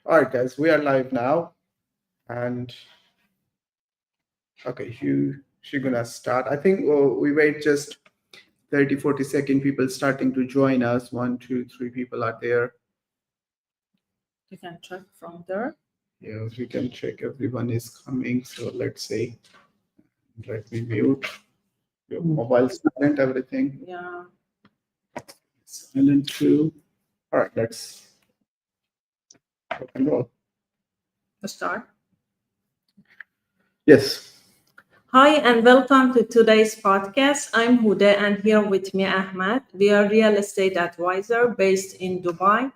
All right, guys, we are live now, and okay, she's gonna start. I think we wait just 30, 40 seconds. People starting to join us. One, two, three people are there. You can check from there. Yeah, we can check everyone is coming. So let's see. Let me mute your mobile silent. Everything Yeah. silent too. All right, let's rock and roll. Start. Yes. Hi and welcome to today's podcast. I'm Huda and here with me Ahmed. We are real estate advisor based in Dubai.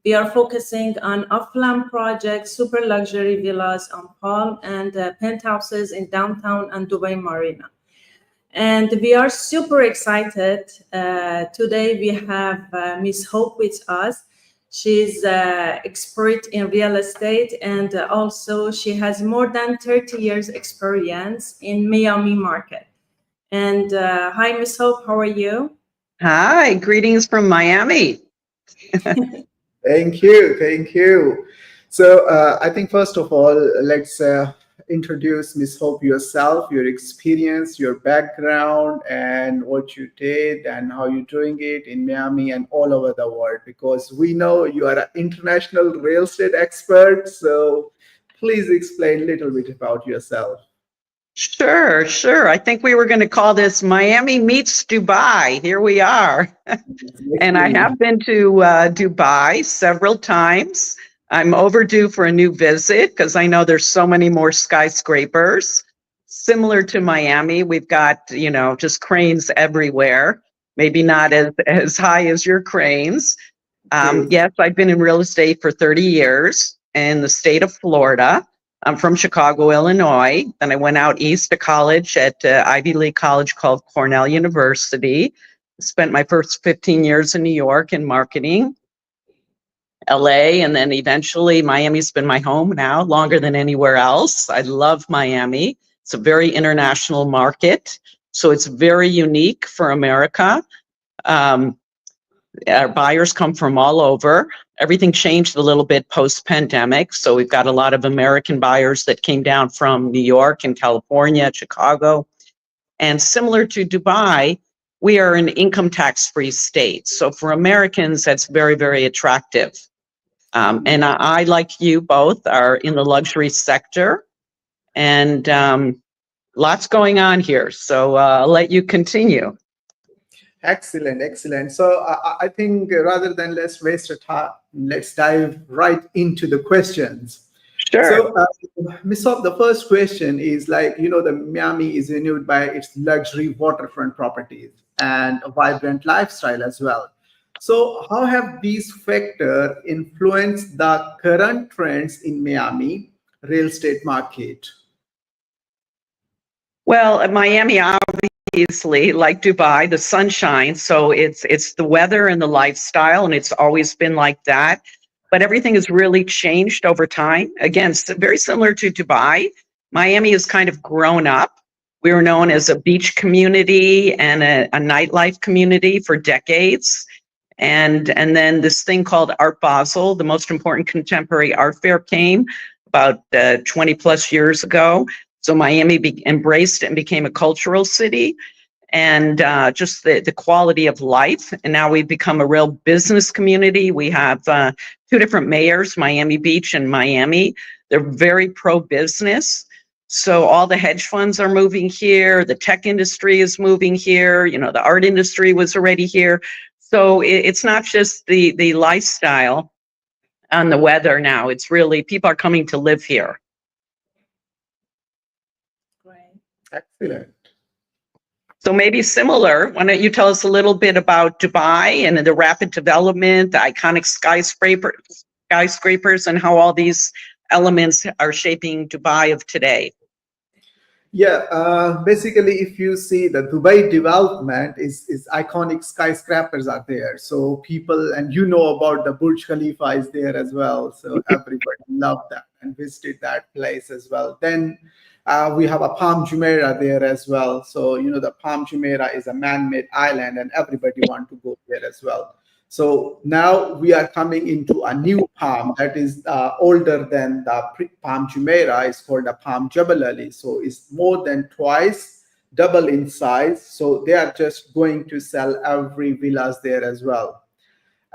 We are focusing on off-plan projects, super luxury villas on Palm and penthouses in downtown and Dubai Marina. And we are super excited. Today we have Miss Hope with us. She's expert in real estate and also she has more than 30 years experience in Miami market. And hi, Miss Hope, how are you? Hi, greetings from Miami. Thank you. Thank you. So I think first of all, let's introduce Miss Hope yourself, your experience, your background, and what you did and how you're doing it in Miami and all over the world. Because we know you are an international real estate expert. So please explain a little bit about yourself. Sure. I think we were going to call this Miami meets Dubai. Here we are. And I have been to Dubai several times. I'm overdue for a new visit because I know there's so many more skyscrapers. Similar to Miami, we've got, just cranes everywhere. Maybe not as high as your cranes. Yes, I've been in real estate for 30 years in the state of Florida. I'm from Chicago, Illinois. Then I went out east to college at Ivy League college called Cornell University. Spent my first 15 years in New York in marketing, LA, and then eventually Miami's been my home now, longer than anywhere else. I love Miami. It's a very international market, so it's very unique for America. Our buyers come from all over. Everything changed a little bit post-pandemic, so we've got a lot of American buyers that came down from New York and California, Chicago. And similar to Dubai, we are an income tax-free state. So for Americans, that's very, very attractive. And I, like you both, are in the luxury sector. And lots going on here. So I'll let you continue. Excellent. So I think rather than let's waste a time, let's dive right into the questions. Sure. So, Ms. Hope, the first question is the Miami is renewed by its luxury waterfront properties and a vibrant lifestyle as well. So how have these factors influenced the current trends in Miami real estate market? Well, Miami, obviously, like Dubai, the sunshine. So it's the weather and the lifestyle, and it's always been like that. But everything has really changed over time. Again, it's very similar to Dubai. Miami has kind of grown up. We were known as a beach community and a nightlife community for decades. And then this thing called Art Basel, the most important contemporary art fair, came about 20 plus years ago. So Miami embraced it and became a cultural city, and just the quality of life. And now we've become a real business community. We have two different mayors, Miami Beach and Miami. They're very pro-business. So all the hedge funds are moving here. The tech industry is moving here. The art industry was already here. So it's not just the lifestyle and the weather now. It's really people are coming to live here. Excellent. So maybe similar. Why don't you tell us a little bit about Dubai and the rapid development, the iconic skyscrapers, and how all these elements are shaping Dubai of today? Yeah, basically, if you see the Dubai development is iconic skyscrapers are there. So people, and about the Burj Khalifa is there as well. So everybody loved that and visited that place as well. Then we have a Palm Jumeirah there as well. So, the Palm Jumeirah is a man-made island and everybody want to go there as well. So now we are coming into a new palm that is older than the Palm Jumeirah. It's called a Palm Jabal Ali. So it's more than twice, double in size. So they are just going to sell every villas there as well.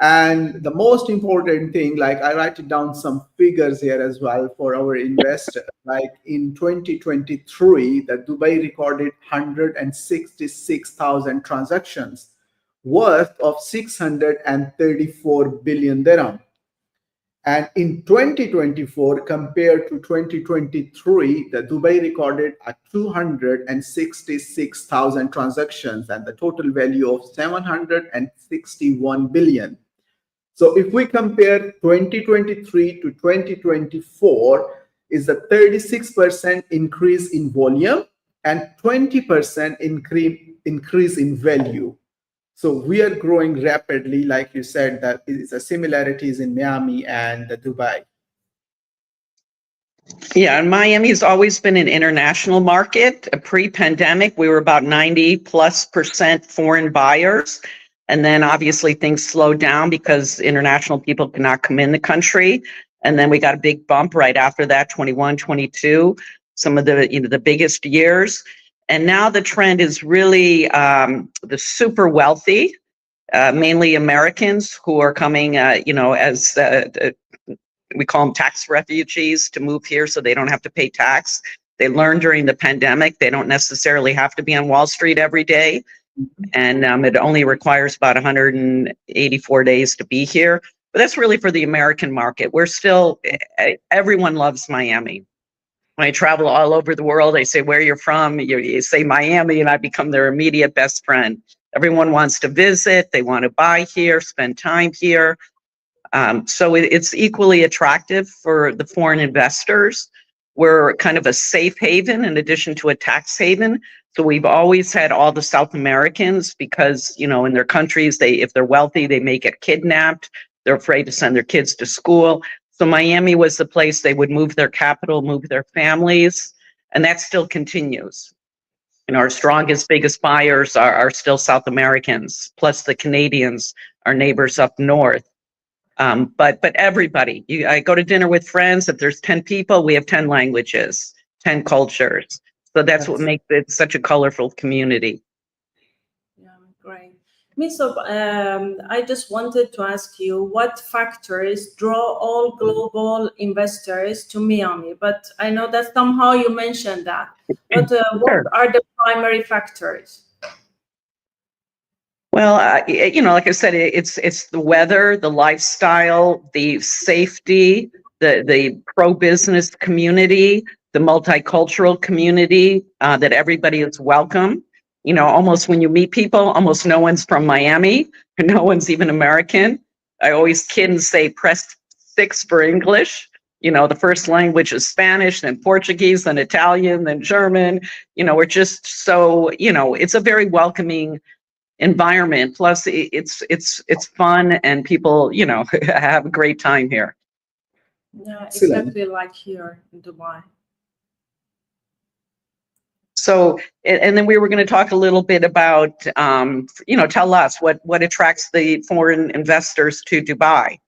And the most important thing, like I write it down some figures here as well for our investor. Like in 2023, the Dubai recorded 166,000 transactions worth of 634 billion dirham. And in 2024, compared to 2023, the Dubai recorded a 266,000 transactions and the total value of 761 billion. So if we compare 2023 to 2024, is a 36% increase in volume and 20% increase in value. So we are growing rapidly, like you said, that is a similarities in Miami and Dubai. Yeah, and Miami's always been an international market. Pre-pandemic, we were about 90+% foreign buyers. And then obviously things slowed down because international people could not come in the country. And then we got a big bump right after that, 21, 22, some of the, the biggest years. And now the trend is really the super wealthy, mainly Americans who are coming, as we call them tax refugees, to move here so they don't have to pay tax. They learned during the pandemic they don't necessarily have to be on Wall Street every day. And it only requires about 184 days to be here. But that's really for the American market. We're still, everyone loves Miami. When I travel all over the world, I say where you're from, you say Miami, and I become their immediate best friend. Everyone wants to visit, they want to buy here, spend time here. So it's equally attractive for the foreign investors. We're kind of a safe haven in addition to a tax haven. So we've always had all the South Americans because, in their countries, if they're wealthy, they may get kidnapped. They're afraid to send their kids to school. So Miami was the place they would move their capital, move their families, and that still continues. Our strongest, biggest buyers are still South Americans, plus the Canadians, our neighbors up north. But everybody, I go to dinner with friends. If there's 10 people, we have 10 languages, 10 cultures. So that's what makes it such a colorful community. Yeah, great. So I just wanted to ask you what factors draw all global investors to Miami? But I know that somehow you mentioned that. But what are the primary factors? Well, like I said, it's the weather, the lifestyle, the safety, the pro-business community, the multicultural community, that everybody is welcome. Almost when you meet people, almost no one's from Miami, no one's even American. I always kid and say, press 6 for English. The first language is Spanish, then Portuguese, then Italian, then German. We're just so, it's a very welcoming environment. Plus it's fun and people, have a great time here. Yeah, exactly like here in Dubai. So, and then we were going to talk a little bit about, tell us what attracts the foreign investors to Dubai.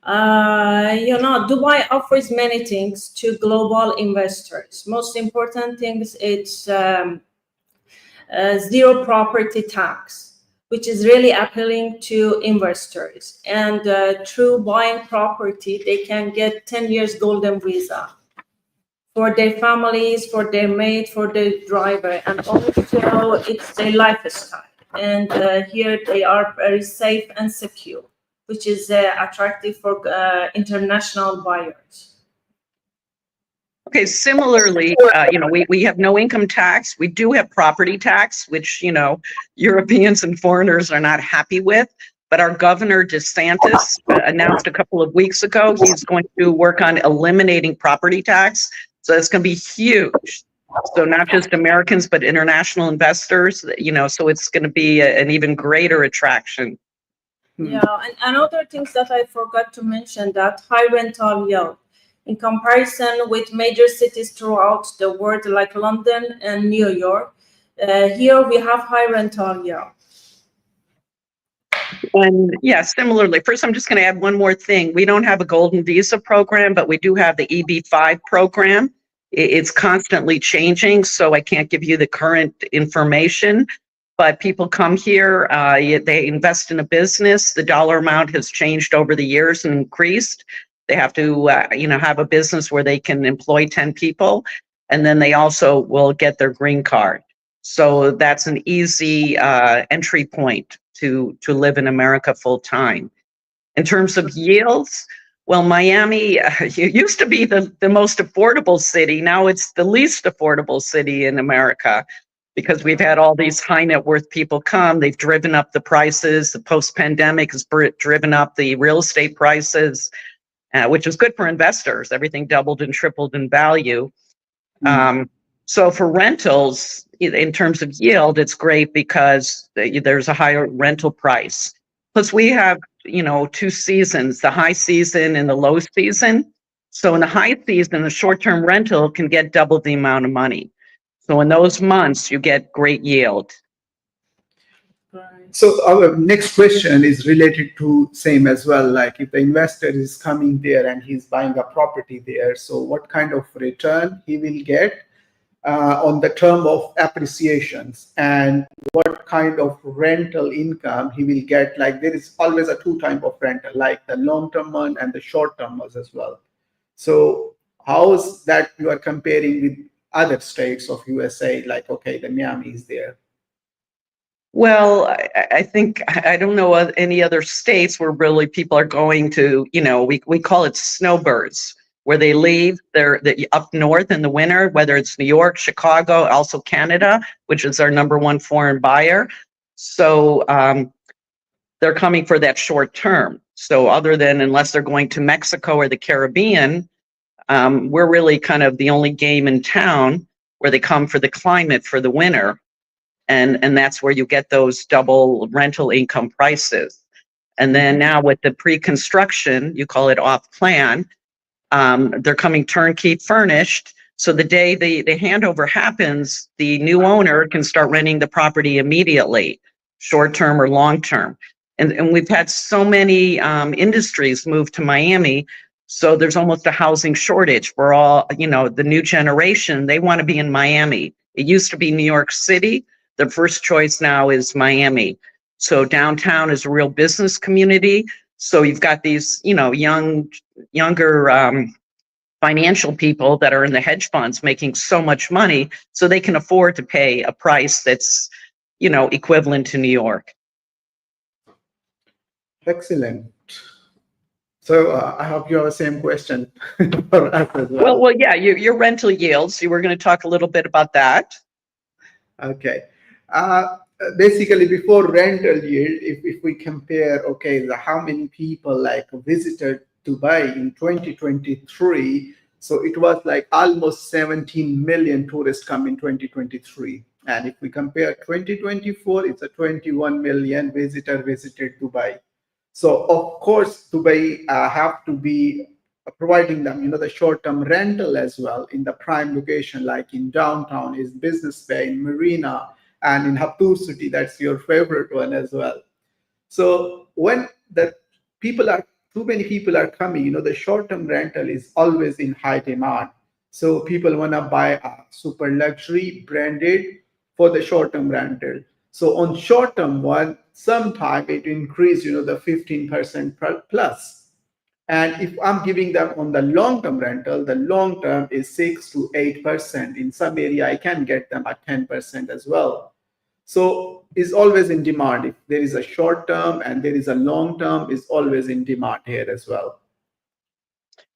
Dubai offers many things to global investors. Most important things, it's zero property tax, which is really appealing to investors. And through buying property, they can get 10 years golden visa for their families, for their maid, for their driver, and also it's their lifestyle. And here they are very safe and secure, which is attractive for international buyers. Okay, similarly, we have no income tax. We do have property tax, which, Europeans and foreigners are not happy with. But our governor, DeSantis, announced a couple of weeks ago, he's going to work on eliminating property tax. So it's going to be huge. So not just Americans, but international investors, so it's going to be an even greater attraction. Yeah, and another things that I forgot to mention, that high rental yield. In comparison with major cities throughout the world like London and New York, here we have high rental yield. And yeah, similarly, first, I'm just going to add one more thing. We don't have a golden visa program, but we do have the EB-5 program. It's constantly changing, so I can't give you the current information. But people come here, they invest in a business. The dollar amount has changed over the years and increased. They have to, have a business where they can employ 10 people, and then they also will get their green card. So that's an easy entry point to live in America full time. In terms of yields, well, Miami used to be the most affordable city. Now it's the least affordable city in America because we've had all these high net worth people come. They've driven up the prices. The post pandemic has driven up the real estate prices, which is good for investors. Everything doubled and tripled in value. So for rentals, in terms of yield, it's great because there's a higher rental price. Plus, we have, two seasons, the high season and the low season. So in the high season, the short-term rental can get double the amount of money. So in those months, you get great yield. So our next question is related to same as well. Like if the investor is coming there and he's buying a property there, so what kind of return he will get on the term of appreciations, and what kind of rental income he will get? Like there is always a two type of rental, like the long-term one and the short-term ones as well. So how is that you are comparing with other states of USA? Like, okay, the Miami is there. Well, I think I don't know any other states where really people are going to, we call it snowbirds, where they leave, they're up north in the winter, whether it's New York, Chicago, also Canada, which is our number one foreign buyer. So they're coming for that short term. So unless they're going to Mexico or the Caribbean, we're really kind of the only game in town where they come for the climate for the winter. And that's where you get those double rental income prices. And then now with the pre-construction, you call it off plan, they're coming turnkey furnished. So the day the handover happens, the new owner can start renting the property immediately, short term or long term. And we've had so many industries move to Miami. So there's almost a housing shortage for all, the new generation. They want to be in Miami. It used to be New York City. The first choice now is Miami. So downtown is a real business community. So you've got these, younger financial people that are in the hedge funds making so much money, so they can afford to pay a price that's, equivalent to New York. Excellent. So I hope you have the same question for us as well. Well, yeah, your rental yields. You were going to talk a little bit about that. Okay. Basically, before rental yield, if we compare, okay, how many people like visited Dubai in 2023, so it was like almost 17 million tourists come in 2023. And if we compare 2024, it's a 21 million visited Dubai. So of course, Dubai have to be providing them, the short-term rental as well in the prime location, like in downtown, is Business Bay, in Marina, and in Hapur City. That's your favorite one as well. So when the too many people are coming, the short-term rental is always in high demand. So people want to buy a super luxury branded for the short-term rental. So on short-term one, sometime it increase, the 15% plus. And if I'm giving them on the long-term rental, the long-term is 6 to 8%. In some area, I can get them at 10% as well. So it's always in demand. If there is a short-term and there is a long-term, it's always in demand here as well.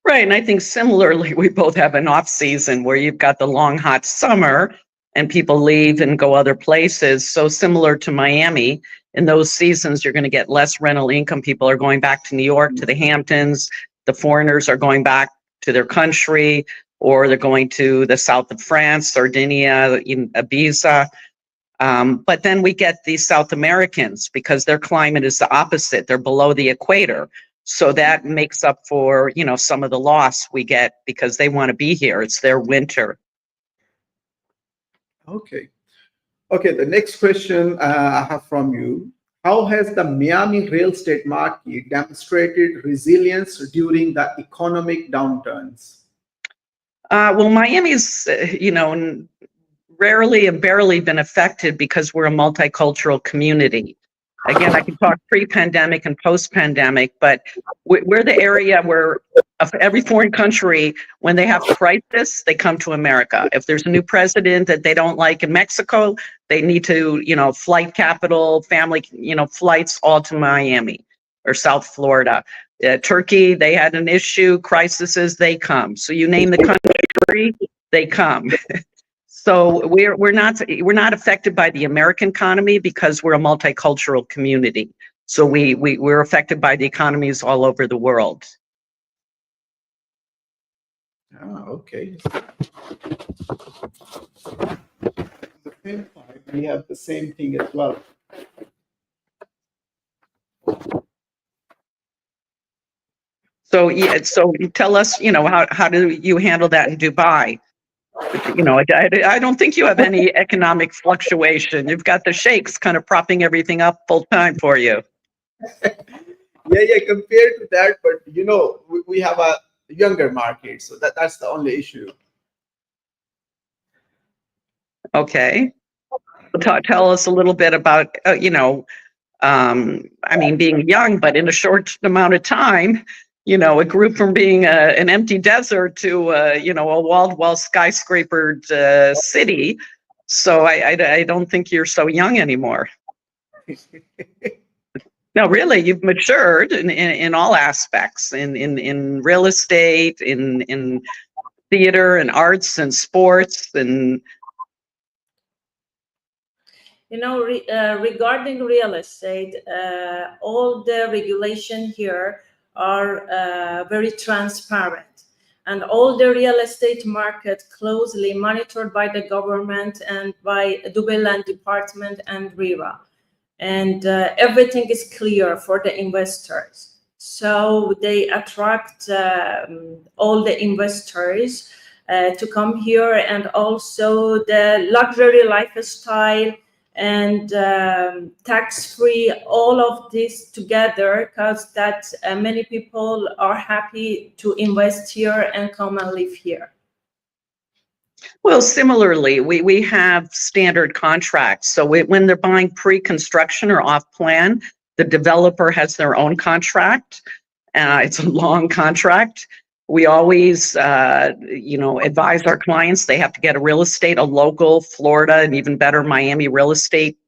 Right. And I think similarly, we both have an off season where you've got the long, hot summer and people leave and go other places. So similar to Miami, in those seasons, you're going to get less rental income. People are going back to New York, to the Hamptons. The foreigners are going back to their country, or they're going to the south of France, Sardinia, Ibiza. But then we get these South Americans because their climate is the opposite. They're below the equator. So that makes up for, some of the loss we get because they want to be here. It's their winter. Okay. The next question I have from you. How has the Miami real estate market demonstrated resilience during the economic downturns? Well, Miami's, rarely and barely been affected because we're a multicultural community. Again, I can talk pre-pandemic and post-pandemic, but we're the area where of every foreign country, when they have crisis, they come to America. If there's a new president that they don't like in Mexico, they need to, flight capital, family, flights all to Miami or South Florida. Turkey, they had an issue, crises, they come. So you name the country, they come. So we're not affected by the American economy because we're a multicultural community. So we're affected by the economies all over the world. Okay. The same time, we have the same thing as well. So yeah, so tell us, how do you handle that in Dubai? I don't think you have any economic fluctuation. You've got the sheikhs kind of propping everything up full time for you. Yeah, compared to that, but we have a younger market, so that's the only issue. Okay. Tell us a little bit about, being young, but in a short amount of time, it grew from being an empty desert to, a walled skyscrapered city. So I don't think you're so young anymore. No, really, you've matured in all aspects, in real estate, in theater and arts and sports and. Regarding real estate, all the regulation here are very transparent, and all the real estate market closely monitored by the government and by Dubai Land Department and RERA, and everything is clear for the investors. So they attract all the investors to come here, and also the luxury lifestyle and tax-free, all of this together, because that many people are happy to invest here and come and live here. Well, similarly, we have standard contracts. So when they're buying pre-construction or off-plan, the developer has their own contract. It's a long contract. We always, advise our clients they have to get a local Florida, and even better, Miami real estate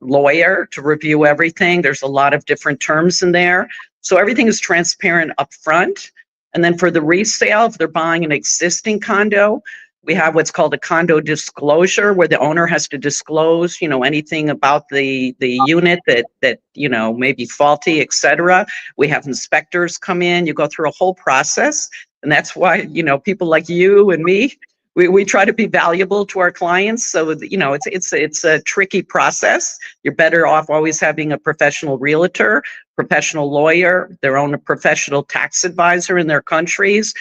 lawyer to review everything. There's a lot of different terms in there. So everything is transparent up front. And then for the resale, if they're buying an existing condo, we have what's called a condo disclosure, where the owner has to disclose, anything about the unit that may be faulty, etc. We have inspectors come in. You go through a whole process, and that's why people like you and me, we try to be valuable to our clients. So it's a tricky process. You're better off always having a professional realtor, professional lawyer, their own professional tax advisor in their countries.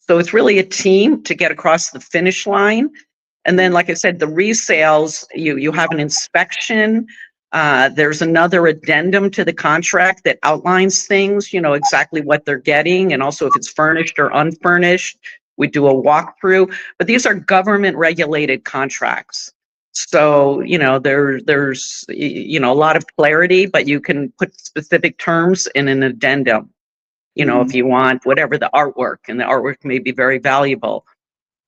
So it's really a team to get across the finish line. And then, like I said, the resales, you have an inspection. There's another addendum to the contract that outlines things, exactly what they're getting. And also if it's furnished or unfurnished, we do a walkthrough. But these are government regulated contracts. So, there's a lot of clarity, but you can put specific terms in an addendum. If you want whatever the artwork, and the artwork may be very valuable.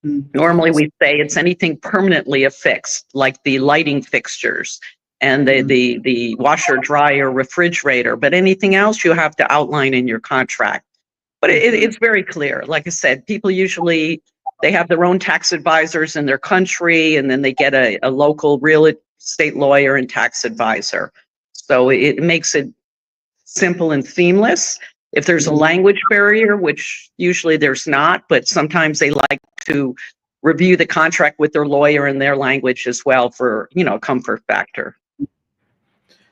Normally we say it's anything permanently affixed, like the lighting fixtures and the washer, dryer, refrigerator, but anything else you have to outline in your contract. But it's very clear. Like I said, people usually, they have their own tax advisors in their country, and then they get a local real estate lawyer and tax advisor. So it makes it simple and seamless. If there's a language barrier, which usually there's not, but sometimes they like to review the contract with their lawyer in their language as well for, comfort factor.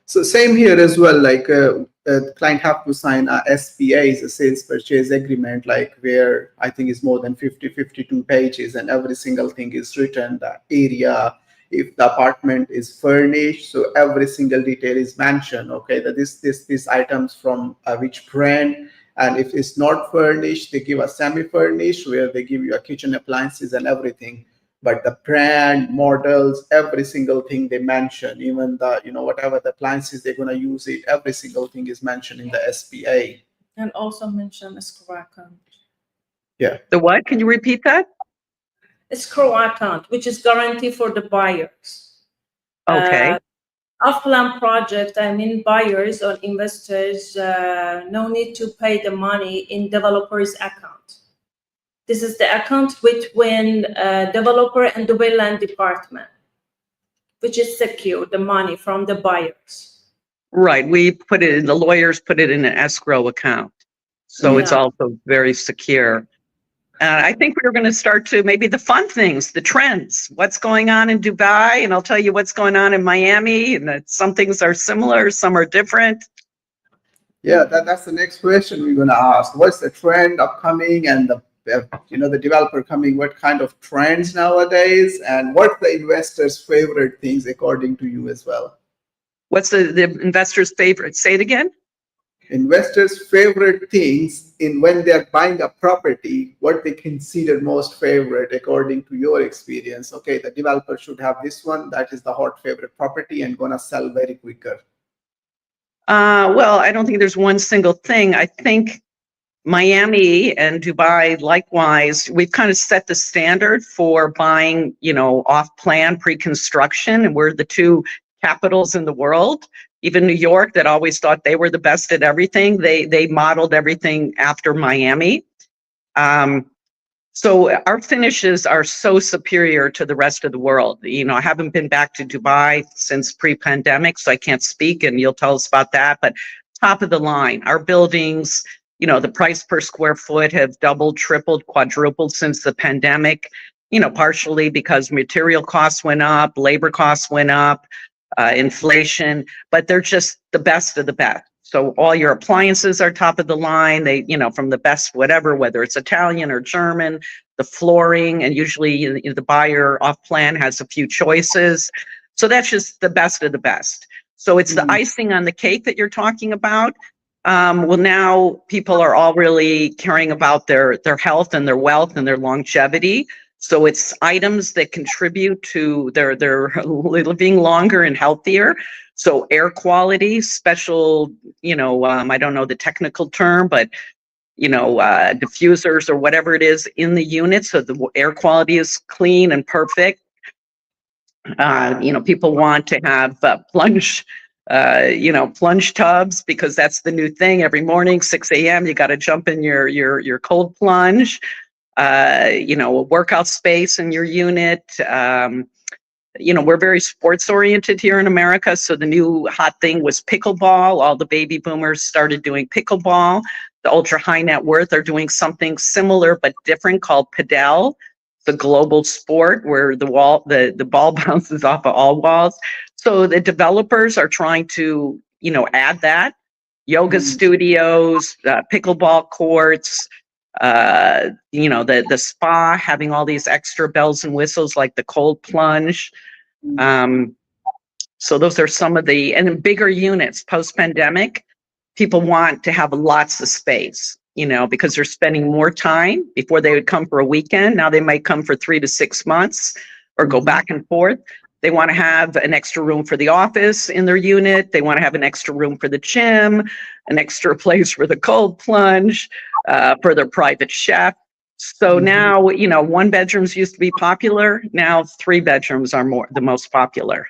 So same here as well, like the client have to sign a SPA, is a sales purchase agreement, like where I think is more than 52 pages, and every single thing is written, the area, If the apartment is furnished, so every single detail is mentioned. Okay, that this items from which brand. And if it's not furnished, they give a semi-furnished where they give you a kitchen appliances and everything. But the brand, models, every single thing they mention, even the whatever the appliances they're gonna use it, every single thing is mentioned in the SPA. And also mention escrow account. Yeah. The what? Can you repeat that? Escrow account, which is guarantee for the buyers. Okay. Off-plan project, I mean buyers or investors, no need to pay the money in developer's account. This is the account between developer and Dubai Land Department, which is secure, the money from the buyers. Right. We put it in, the lawyers put it in an escrow account. So it's Yeah. also very secure. I think we were going to start to maybe the fun things, the trends, what's going on in Dubai, and I'll tell you what's going on in Miami, and that some things are similar, some are different. Yeah, that's the next question we're gonna ask. What's the trend upcoming, and the developer coming? What kind of trends nowadays, and what's the investors' favorite things according to you as well? What's the investor's favorite? Say it again. Investors' favorite things in when they're buying a property, what they consider most favorite according to your experience. Okay, the developer should have this one, that is the hot favorite property and gonna sell very quicker. Well, I don't think there's one single thing. I think Miami and Dubai, likewise, we've kind of set the standard for buying, off-plan pre-construction, and we're the two capitals in the world. Even New York, that always thought they were the best at everything, they modeled everything after Miami. So our finishes are so superior to the rest of the world. I haven't been back to Dubai since pre-pandemic, so I can't speak, and you'll tell us about that. But top of the line, our buildings, the price per square foot have doubled, tripled, quadrupled since the pandemic, partially because material costs went up, labor costs went up, inflation, but they're just the best of the best. So all your appliances are top of the line. They, from the best, whatever, whether it's Italian or German, the flooring, and usually the buyer off plan has a few choices. So that's just the best of the best. So it's the icing on the cake that you're talking about. Well, now people are all really caring about their health and their wealth and their longevity. So it's items that contribute to their living longer and healthier. So air quality, special, I don't know the technical term, but diffusers or whatever it is in the unit, so the air quality is clean and perfect. People want to have plunge tubs, because that's the new thing. Every morning, 6 a.m., you got to jump in your cold plunge. A workout space in your unit. We're very sports oriented here in America. So the new hot thing was pickleball. All the baby boomers started doing pickleball. The ultra high net worth are doing something similar but different called padel, the global sport where the ball bounces off of all walls. So the developers are trying to, add that. Yoga studios, pickleball courts, the spa, having all these extra bells and whistles like the cold plunge. So those are some of and in bigger units post-pandemic, people want to have lots of space, because they're spending more time. Before they would come for a weekend, now they might come for 3 to 6 months or go back and forth. They want to have an extra room for the office in their unit. They want to have an extra room for the gym, an extra place for the cold plunge, for their private chef. So now, 1 bedrooms used to be popular. Now 3 bedrooms are the most popular.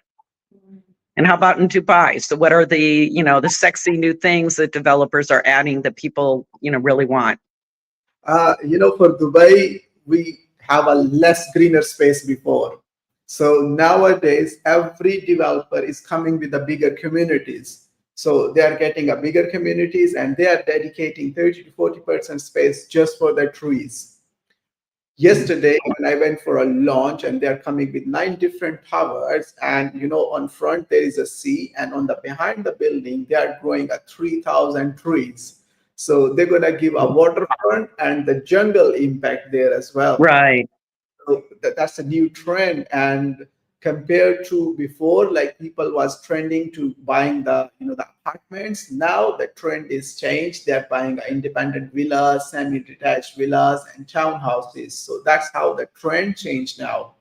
And how about in Dubai? So what are the sexy new things that developers are adding that people, really want? For Dubai, we have a less greener space before. So nowadays, every developer is coming with the bigger communities. So they are getting a bigger communities and they are dedicating 30 to 40% space just for their trees. Yesterday, when I went for a launch, and they're coming with 9 different towers, and on front there is a sea, and on the behind the building they are growing 3,000 trees. So they're gonna give a waterfront and the jungle impact there as well. Right. So that's a new trend, and compared to before, like people was trending to buying the the apartments. Now the trend is changed. They're buying independent villas, semi-detached villas, and townhouses. So that's how the trend changed now.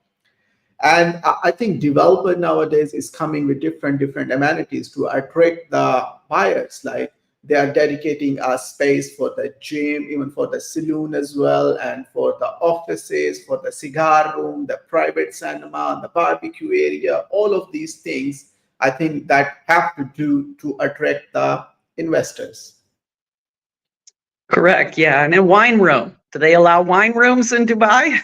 And I think developer nowadays is coming with different amenities to attract the buyers. Like they are dedicating a space for the gym, even for the saloon as well, and for the offices, for the cigar room, the private cinema, the barbecue area. All of these things, I think that have to do to attract the investors. Correct. Yeah. And a wine room. Do they allow wine rooms in Dubai?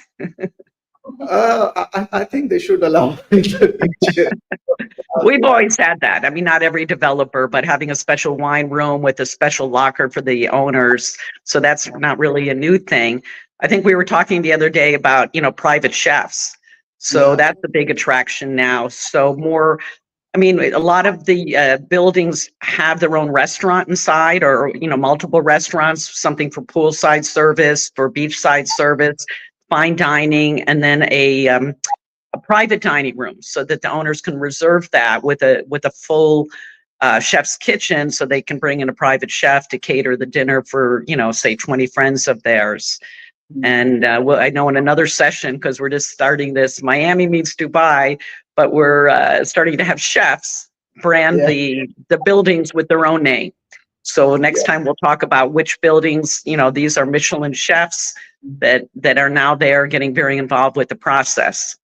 I think they should allow in the future. We've always had that. I mean, not every developer, but having a special wine room with a special locker for the owners. So that's not really a new thing. I think we were talking the other day about, private chefs. So Yeah. that's a big attraction now. So more, I mean, a lot of the buildings have their own restaurant inside, or, multiple restaurants, something for poolside service, for beachside service, fine dining, and then a private dining room, so that the owners can reserve that with a full chef's kitchen, so they can bring in a private chef to cater the dinner for, say 20 friends of theirs. And well, I know in another session, because we're just starting this Miami meets Dubai, but we're starting to have chefs brand Yeah. the buildings with their own name. So next time we'll talk about which buildings, these are Michelin chefs that are now there getting very involved with the process.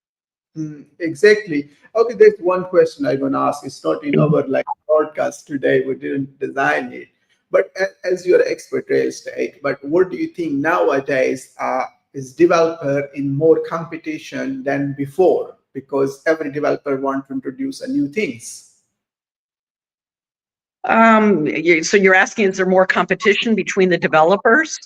Exactly. Okay, there's one question I want to ask. It's not in our like broadcast today. We didn't design it, but as you're expert real estate, but what do you think nowadays is developer in more competition than before? Because every developer want to introduce a new things. So you're asking, is there more competition between the developers?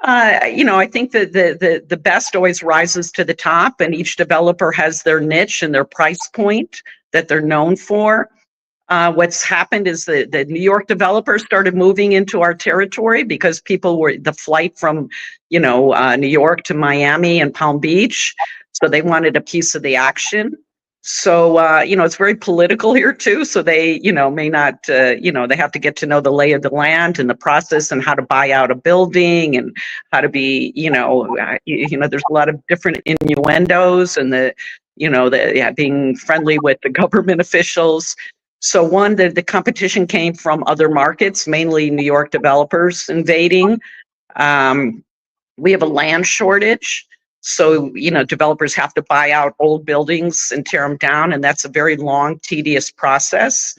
I think that the best always rises to the top, and each developer has their niche and their price point that they're known for. What's happened is the New York developers started moving into our territory because people were the flight from, New York to Miami and Palm Beach, so they wanted a piece of the action. So, it's very political here too. So they, may not, they have to get to know the lay of the land and the process and how to buy out a building and how to be, there's a lot of different innuendos and being friendly with the government officials. So one, the competition came from other markets, mainly New York developers invading. We have a land shortage. So, developers have to buy out old buildings and tear them down, and that's a very long, tedious process.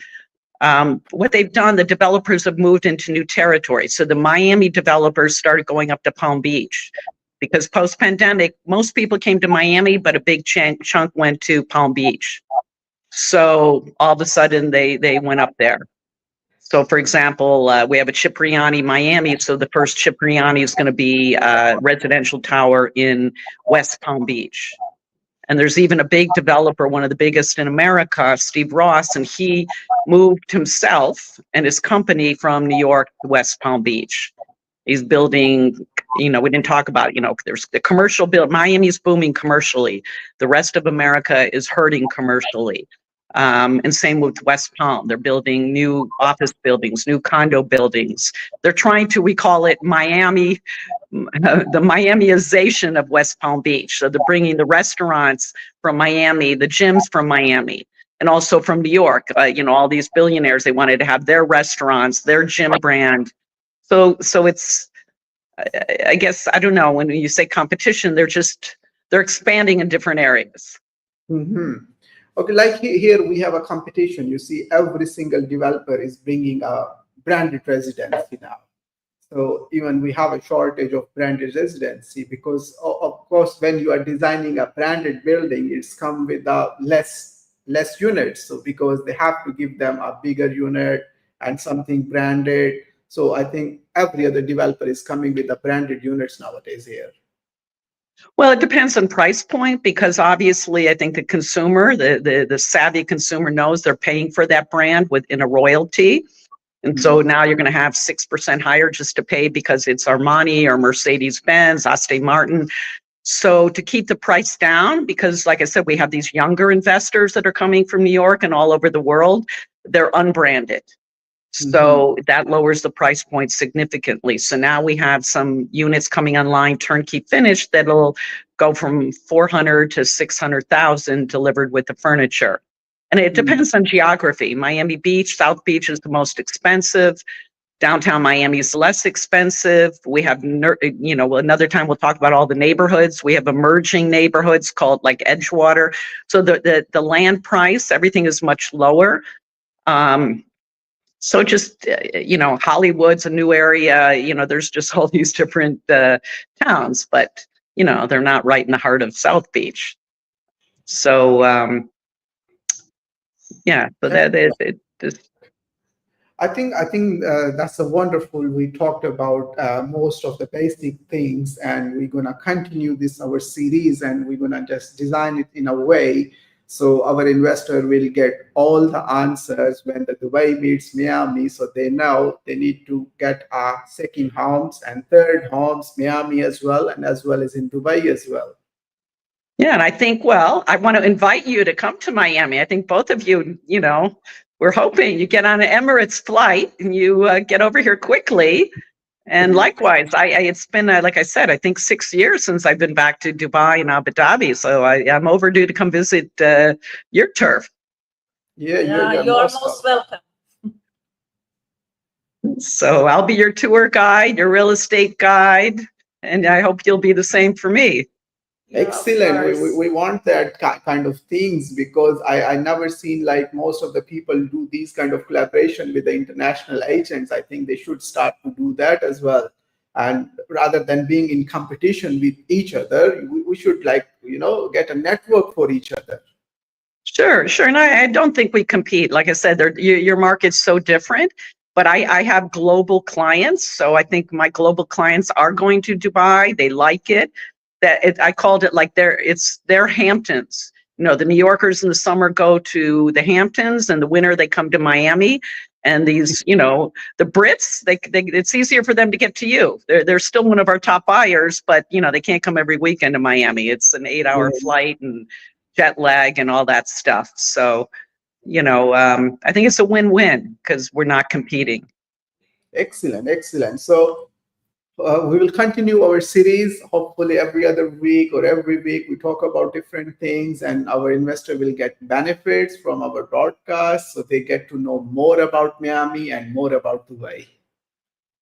What they've done, the developers have moved into new territory. So the Miami developers started going up to Palm Beach because post-pandemic, most people came to Miami, but a big chunk went to Palm Beach. So all of a sudden they went up there. So, for example, we have a Cipriani Miami. So the first Cipriani is going to be a residential tower in West Palm Beach. And there's even a big developer, one of the biggest in America, Steve Ross, and he moved himself and his company from New York to West Palm Beach. He's building, we didn't talk about, there's the commercial build. Miami's booming commercially. The rest of America is hurting commercially. And same with West Palm. They're building new office buildings, new condo buildings. They're trying to, we call it Miami, the Miamiization of West Palm Beach. So they're bringing the restaurants from Miami, the gyms from Miami, and also from New York. All these billionaires, they wanted to have their restaurants, their gym brand. So it's, I guess, I don't know, when you say competition, they're expanding in different areas. Mm-hmm. Okay, like here we have a competition. You see, every single developer is bringing a branded residency now. So even we have a shortage of branded residency because, of course, when you are designing a branded building, it's come with a less units. So because they have to give them a bigger unit and something branded. So I think every other developer is coming with the branded units nowadays here. Well, it depends on price point, because obviously I think the consumer, the savvy consumer knows they're paying for that brand within a royalty. And so now you're going to have 6% higher just to pay because it's Armani or Mercedes-Benz, Aston Martin. So to keep the price down, because like I said, we have these younger investors that are coming from New York and all over the world, they're unbranded. So that lowers the price point significantly. So now we have some units coming online, turnkey finished, that'll go from 400 to 600,000 delivered with the furniture. And it depends on geography. Miami Beach, South Beach is the most expensive. Downtown Miami is less expensive. We have, another time we'll talk about all the neighborhoods. We have emerging neighborhoods called like Edgewater. So the land price, everything is much lower. So just, Hollywood's a new area, there's just all these different towns, but, they're not right in the heart of South Beach. So, so that is. I think that's a wonderful. We talked about most of the basic things, and we're gonna continue this our series, and we're gonna just design it in a way so our investor will get all the answers when the Dubai meets Miami, so they know they need to get second homes and third homes, Miami as well, and as well as in Dubai as well. Yeah, and I think, I want to invite you to come to Miami. I think both of you, we're hoping you get on an Emirates flight and you get over here quickly. And likewise, it's been, like I said, I think 6 years since I've been back to Dubai and Abu Dhabi. So I'm overdue to come visit your turf. Yeah, you're most welcome. So I'll be your tour guide, your real estate guide, and I hope you'll be the same for me. Excellent. We want that kind of things, because I never seen like most of the people do these kind of collaboration with the international agents. I think they should start to do that as well. And rather than being in competition with each other, we should get a network for each other. Sure. And I don't think we compete. Like I said, your market's so different. But I have global clients. So I think my global clients are going to Dubai. They like it. I called it like it's their Hamptons. The New Yorkers in the summer go to the Hamptons, and the winter they come to Miami. And these, the Brits, it's easier for them to get to you. They're still one of our top buyers, but they can't come every weekend to Miami. It's an 8-hour flight and jet lag and all that stuff. So, I think it's a win-win because we're not competing. Excellent. So we will continue our series. Hopefully every other week or every week we talk about different things, and our investor will get benefits from our broadcast, so they get to know more about Miami and more about Dubai.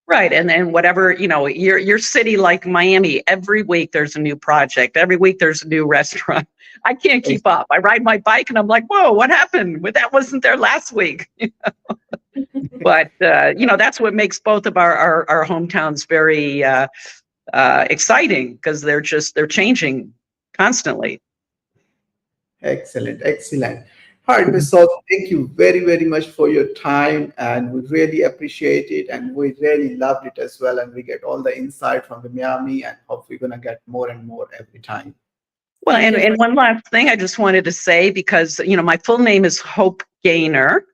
Right. And then whatever, your city like Miami, every week there's a new project. Every week there's a new restaurant. I can't keep up. I ride my bike and I'm like, whoa, what happened? That wasn't there last week. But, that's what makes both of our hometowns very exciting, because they're changing constantly. Excellent. All right, Ms. Saud, thank you very, very much for your time, and we really appreciate it, and we really loved it as well, and we get all the insight from the Miami, and hopefully we're going to get more and more every time. Well, and one last thing I just wanted to say, because, my full name is Hope Gaynor,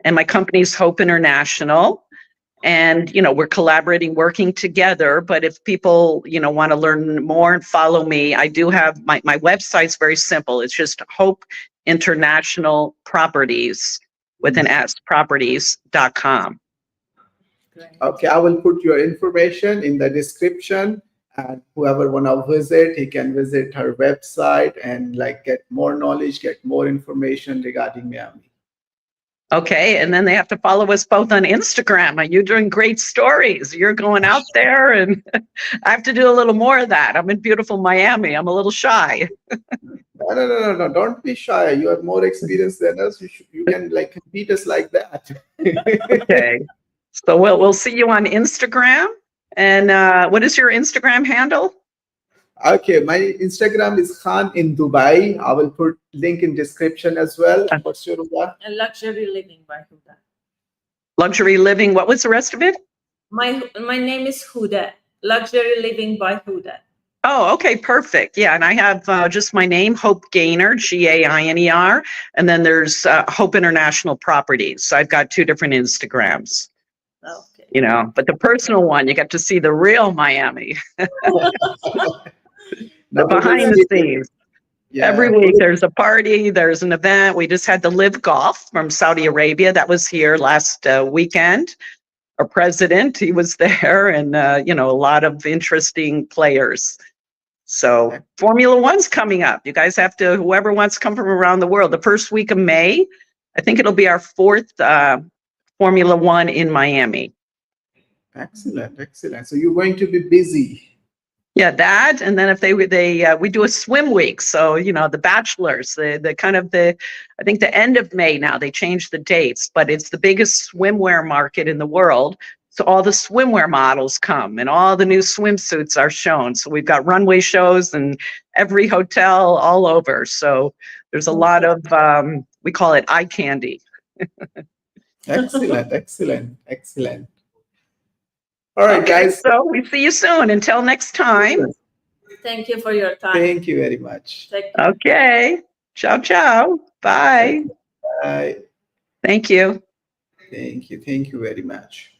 and my company's Hope International. And, we're collaborating, working together. But if people, want to learn more and follow me, I do have my website's very simple. It's just Hope International Properties with an S, properties.com. Okay, I will put your information in the description, and whoever want to visit, he can visit her website and get more knowledge, get more information regarding Miami. Okay, and then they have to follow us both on Instagram. You're doing great stories. You're going out there, and I have to do a little more of that. I'm in beautiful Miami. I'm a little shy. No. Don't be shy. You have more experience than us. You can compete us like that. Okay. So we'll see you on Instagram. And what is your Instagram handle? Okay, my Instagram is Khan in Dubai. I will put link in description as well. What's your one? Luxury Living by Huda. Luxury Living. What was the rest of it? My name is Huda. Luxury Living by Huda. Oh, okay, perfect. Yeah, and I have just my name, Hope Gaynor, Gainer, and then there's Hope International Properties. So I've got 2 different Instagrams. Okay. But the personal one, you get to see the real Miami. The Now we will behind the see. scenes. Every Yeah. week there's a party, there's an event. We just had the Live Golf from Saudi Arabia. That was here last weekend. Our president, he was there, and a lot of interesting players. So Formula One's coming up. You guys have to, whoever wants to come from around the world, the first week of May, I think it'll be our fourth Formula One in Miami. Excellent, excellent. So you're going to be busy. Yeah, that, and then if we do a swim week. So the bachelors, I think the end of May now they changed the dates, but it's the biggest swimwear market in the world. So all the swimwear models come, and all the new swimsuits are shown. So we've got runway shows in every hotel all over. So there's a lot of we call it eye candy. Excellent, excellent, excellent. All right, Okay, guys. so we see you soon. Until next time. Thank you for your time. Thank you very much. Okay. Ciao, ciao. Bye. Bye. Thank you. Thank you. Thank you very much.